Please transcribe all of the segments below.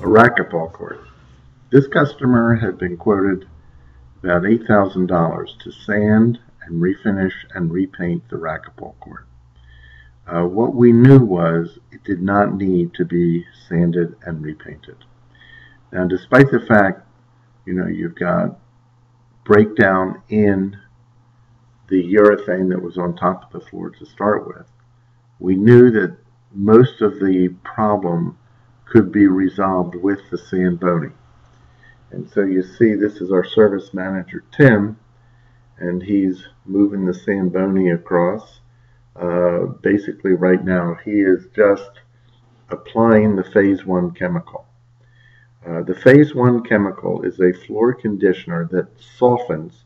Racquetball Court. This customer had been quoted about $8,000 to sand and refinish and repaint the racquetball court. What we knew was it did not need to be sanded and repainted. Now, despite the fact, you've got breakdown in the urethane that was on top of the floor to start with, we knew that most of the problem could be resolved with the sand boning. And so you see, this is our service manager, Tim, and he's moving the sand boning across. Basically right now he is just applying the phase 1 chemical. The phase 1 chemical is a floor conditioner that softens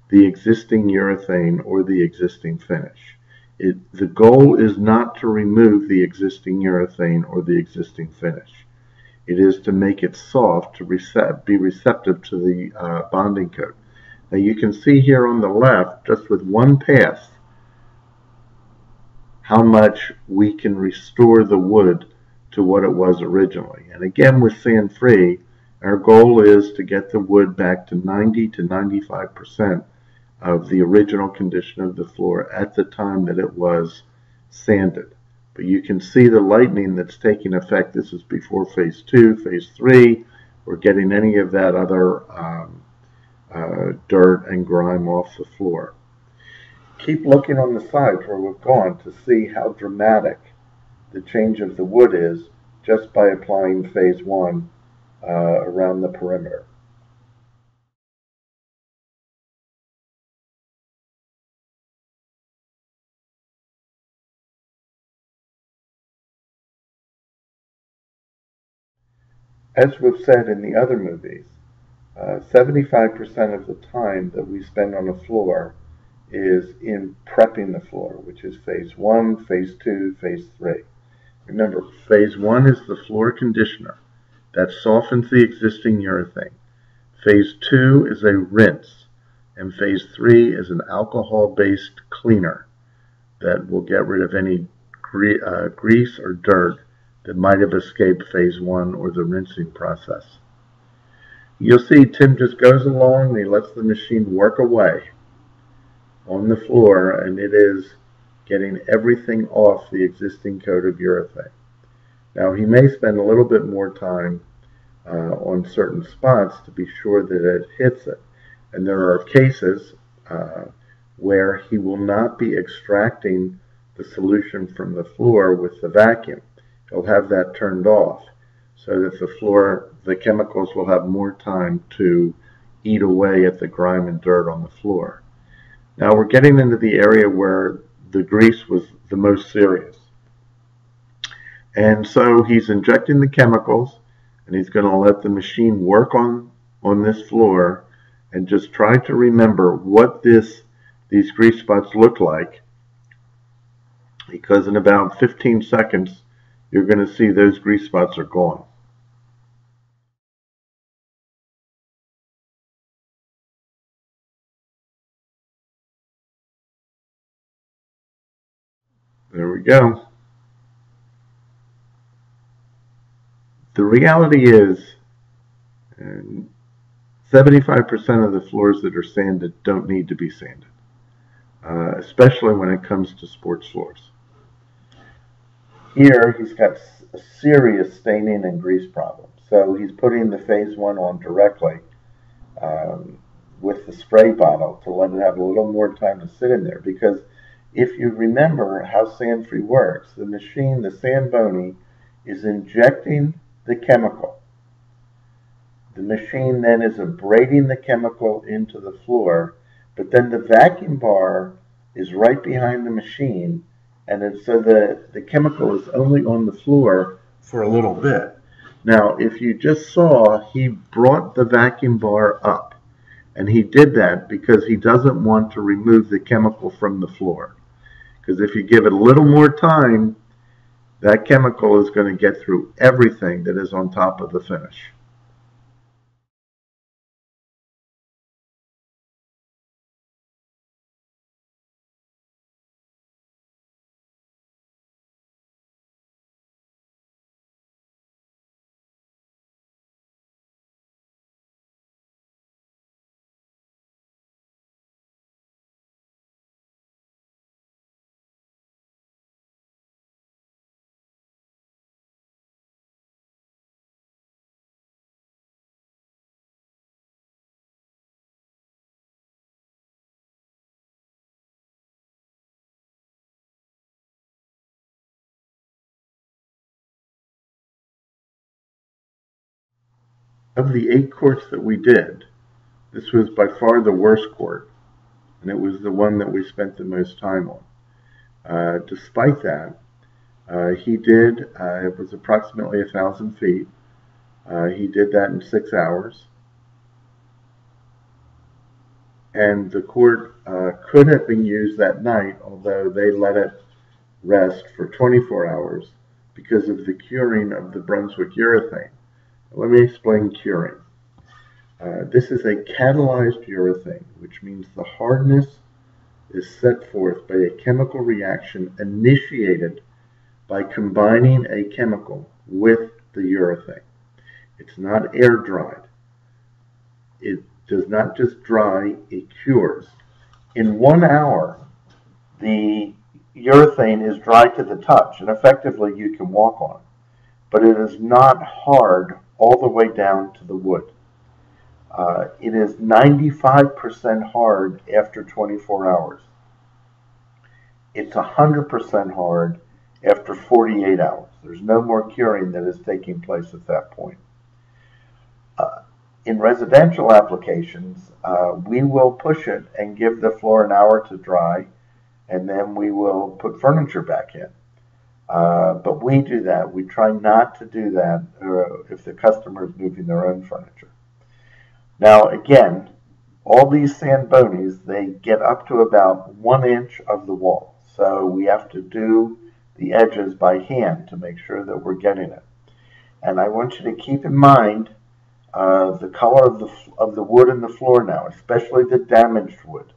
the existing urethane or the existing finish. The goal is not to remove the existing urethane or the existing finish. It is to make it soft, to be receptive to the bonding coat. Now you can see here on the left, just with one pass, how much we can restore the wood to what it was originally. And again, with SandFree, our goal is to get the wood back to 90 to 95% of the original condition of the floor at the time that it was sanded. But you can see the lightening that's taking effect. This is before phase 2, phase 3. We're getting any of that other dirt and grime off the floor. Keep looking on the sides where we've gone to see how dramatic the change of the wood is just by applying phase 1 around the perimeter. As we've said in the other movies, 75% of the time that we spend on a floor is in prepping the floor, which is phase 1, phase 2, phase 3. Remember, phase 1 is the floor conditioner that softens the existing urethane. Phase 2 is a rinse, and phase 3 is an alcohol-based cleaner that will get rid of any grease or dirt that might have escaped phase 1 or the rinsing process. You'll see Tim just goes along and he lets the machine work away on the floor, and it is getting everything off the existing coat of urethane. Now he may spend a little bit more time on certain spots to be sure that it hits it. And there are cases where he will not be extracting the solution from the floor with the vacuum. He'll have that turned off so that the chemicals will have more time to eat away at the grime and dirt on the floor. Now we're getting into the area where the grease was the most serious. And so he's injecting the chemicals, and he's going to let the machine work on this floor and just try to remember what these grease spots look like, because in about 15 seconds you're going to see those grease spots are gone. There we go. The reality is 75% of the floors that are sanded don't need to be sanded, especially when it comes to sports floors. Here he's got a serious staining and grease problem, so he's putting the phase 1 on directly with the spray bottle to let it have a little more time to sit in there, because if you remember how SandFree works, the machine, the sand boning, is injecting the chemical. The machine then is abrading the chemical into the floor, but then the vacuum bar is right behind the machine, and so the chemical is only on the floor for a little bit. Now, if you just saw, he brought the vacuum bar up, and he did that because he doesn't want to remove the chemical from the floor. Because if you give it a little more time, that chemical is going to get through everything that is on top of the finish. Of the 8 courts that we did, this was by far the worst court, and it was the one that we spent the most time on. Despite that, it was approximately 1,000 feet. He did that in 6 hours. And the court could have been used that night, although they let it rest for 24 hours because of the curing of the Brunswick urethane. Let me explain curing. This is a catalyzed urethane, which means the hardness is set forth by a chemical reaction initiated by combining a chemical with the urethane. It's not air dried. It does not just dry, it cures. In 1 hour, the urethane is dry to the touch, and effectively you can walk on it. But it is not hard all the way down to the wood. It is 95% hard after 24 hours. It's 100% hard after 48 hours. There's no more curing that is taking place at that point. In residential applications, we will push it and give the floor an hour to dry, and then we will put furniture back in. But we do that. We try not to do that if the customer is moving their own furniture. Now, again, all these sand bonies, they get up to about 1 inch of the wall. So we have to do the edges by hand to make sure that we're getting it. And I want you to keep in mind the color of the wood in the floor now, especially the damaged wood,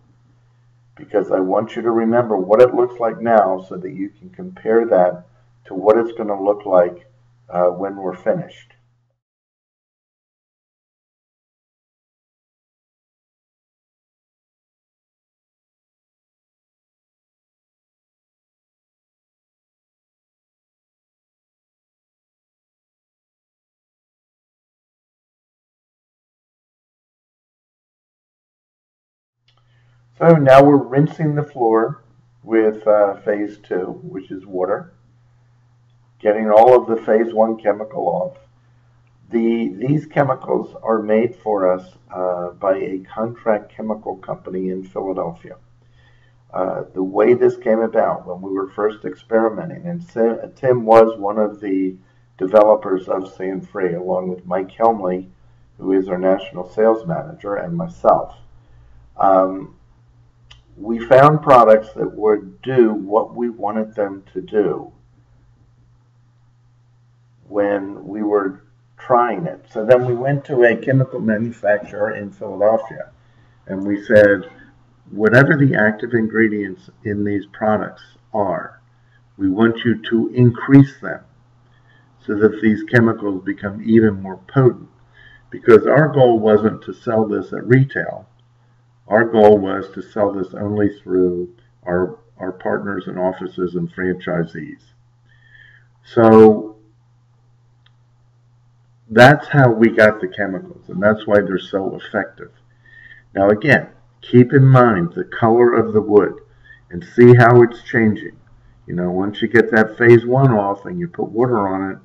because I want you to remember what it looks like now so that you can compare that to what it's going to look like when we're finished. So now we're rinsing the floor with phase 2, which is water, getting all of the phase 1 chemical off. These chemicals are made for us by a contract chemical company in Philadelphia. The way this came about when we were first experimenting, and Tim was one of the developers of SandFree, along with Mike Helmley, who is our national sales manager, and myself. We found products that would do what we wanted them to do when we were trying it. So then we went to a chemical manufacturer in Philadelphia, and we said, whatever the active ingredients in these products are, we want you to increase them so that these chemicals become even more potent. Because our goal wasn't to sell this at retail. Our goal was to sell this only through our partners and offices and franchisees. So that's how we got the chemicals, and that's why they're so effective. Now again, keep in mind the color of the wood and see how it's changing. You know, once you get that phase 1 off and you put water on it,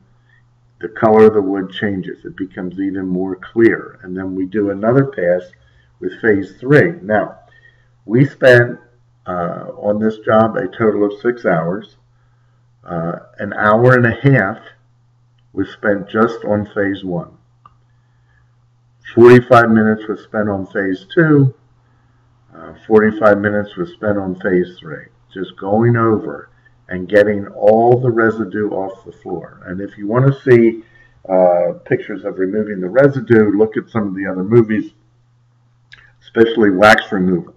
the color of the wood changes. It becomes even more clear. And then we do another pass with phase 3. Now, we spent on this job a total of 6 hours. An hour and a half was spent just on phase 1. 45 minutes was spent on phase 2. 45 minutes was spent on phase 3. Just going over and getting all the residue off the floor. And if you want to see pictures of removing the residue, look at some of the other movies, especially wax removal,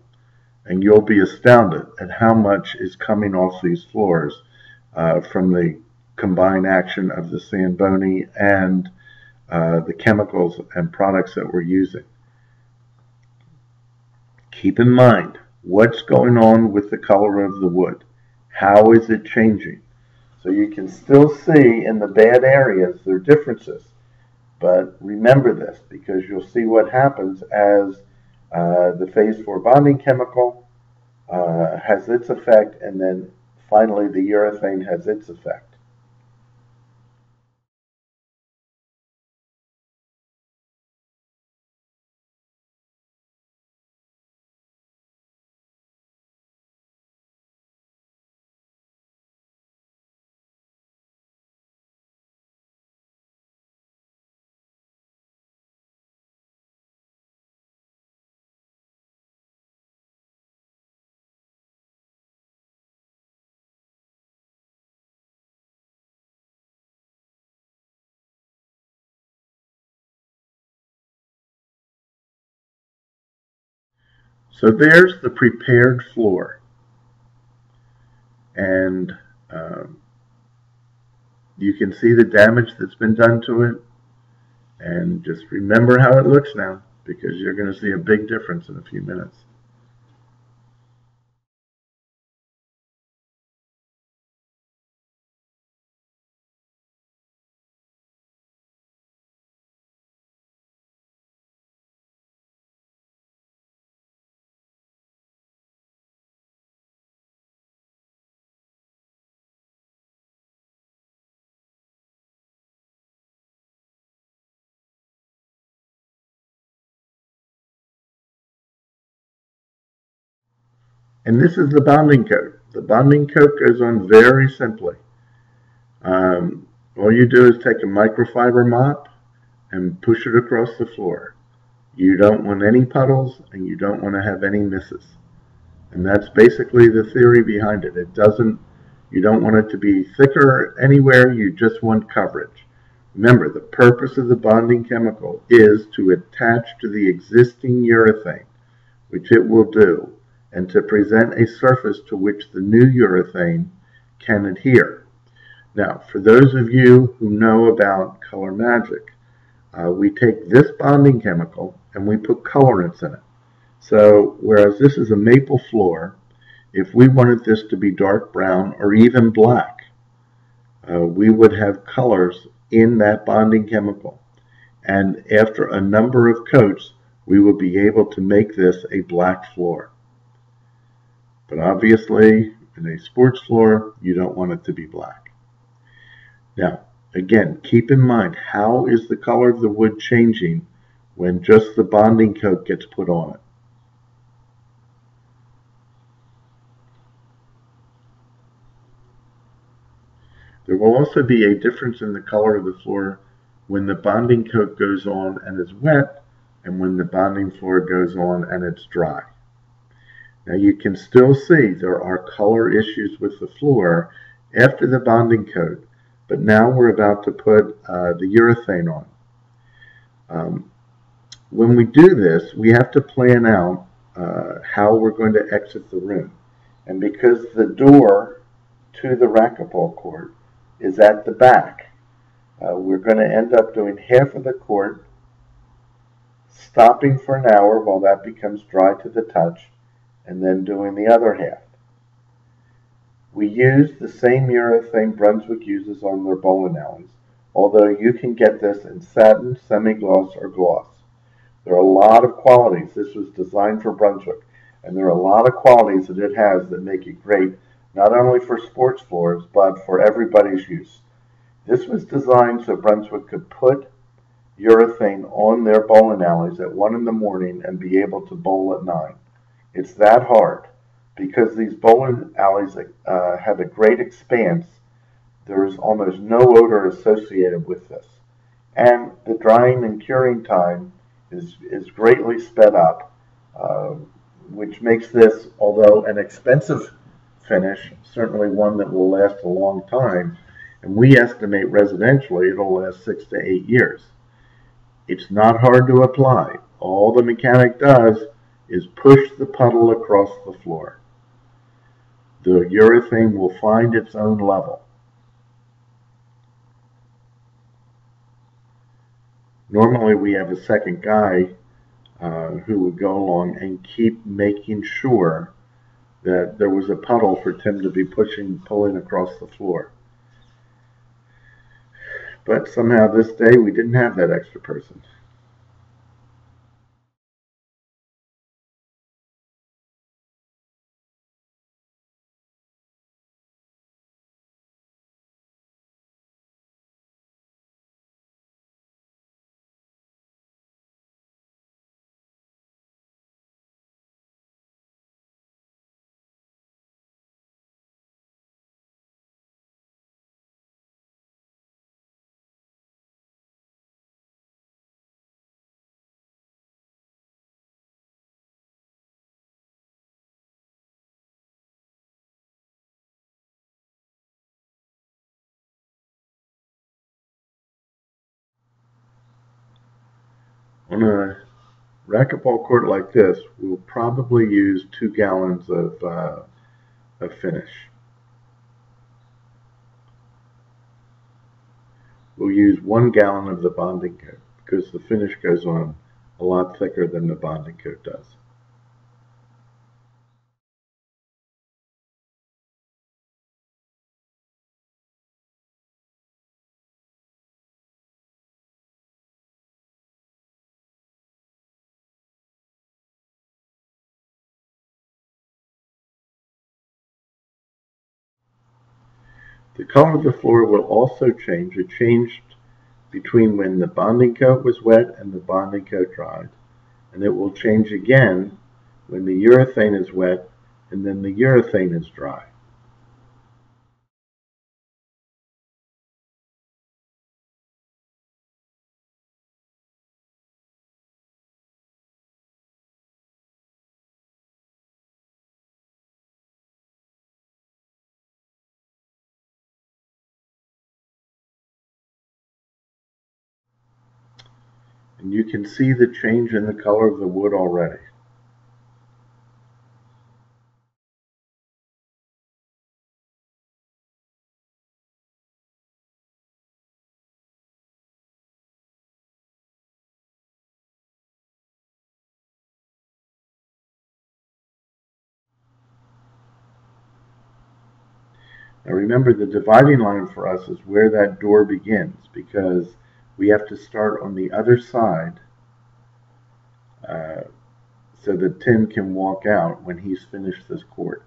and you'll be astounded at how much is coming off these floors from the combined action of the sand bony and the chemicals and products that we're using. Keep in mind what's going on with the color of the wood. How is it changing? So you can still see in the bad areas there are differences. But remember this, because you'll see what happens as the phase 4 bonding chemical has its effect, and then finally the urethane has its effect. So there's the prepared floor. And you can see the damage that's been done to it. And just remember how it looks now, because you're going to see a big difference in a few minutes. And this is the bonding coat. The bonding coat goes on very simply. All you do is take a microfiber mop and push it across the floor. You don't want any puddles, and you don't want to have any misses. And that's basically the theory behind it. You don't want it to be thicker anywhere, you just want coverage. Remember, the purpose of the bonding chemical is to attach to the existing urethane, which it will do, and to present a surface to which the new urethane can adhere. Now, for those of you who know about color magic, we take this bonding chemical and we put colorants in it. So, whereas this is a maple floor, if we wanted this to be dark brown or even black, we would have colors in that bonding chemical. And after a number of coats, we would be able to make this a black floor. But obviously, in a sports floor, you don't want it to be black. Now, again, keep in mind, how is the color of the wood changing when just the bonding coat gets put on it? There will also be a difference in the color of the floor when the bonding coat goes on and is wet, and when the bonding floor goes on and it's dry. Now you can still see there are color issues with the floor after the bonding coat, but now we're about to put the urethane on. When we do this, we have to plan out how we're going to exit the room. And because the door to the racquetball court is at the back, we're going to end up doing half of the court, stopping for an hour while that becomes dry to the touch, and then doing the other half. We use the same urethane Brunswick uses on their bowling alleys, although you can get this in satin, semi-gloss, or gloss. There are a lot of qualities. This was designed for Brunswick, and there are a lot of qualities that it has that make it great, not only for sports floors, but for everybody's use. This was designed so Brunswick could put urethane on their bowling alleys at 1 in the morning and be able to bowl at 9. It's that hard. Because these bowling alleys have a great expanse, there is almost no odor associated with this. And the drying and curing time is greatly sped up, which makes this, although an expensive finish, certainly one that will last a long time. And we estimate residentially it'll last 6 to 8 years. It's not hard to apply. All the mechanic does is push the puddle across the floor. The urethane will find its own level. Normally we have a second guy who would go along and keep making sure that there was a puddle for Tim to be pulling across the floor. But somehow this day we didn't have that extra person. On a Racquetball court like this will probably use 2 gallons of finish. We'll use 1 gallon of the bonding coat because the finish goes on a lot thicker than the bonding coat does. The color of the floor will also change. It changed between when the bonding coat was wet and the bonding coat dried, and it will change again when the urethane is wet and then the urethane is dry. And you can see the change in the color of the wood already. Now remember, the dividing line for us is where that door begins, because we have to start on the other side so that Tim can walk out when he's finished this court.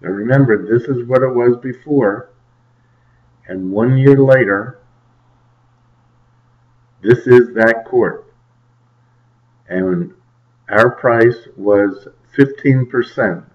Now remember, this is what it was before, and 1 year later, this is that court. And our price was 15%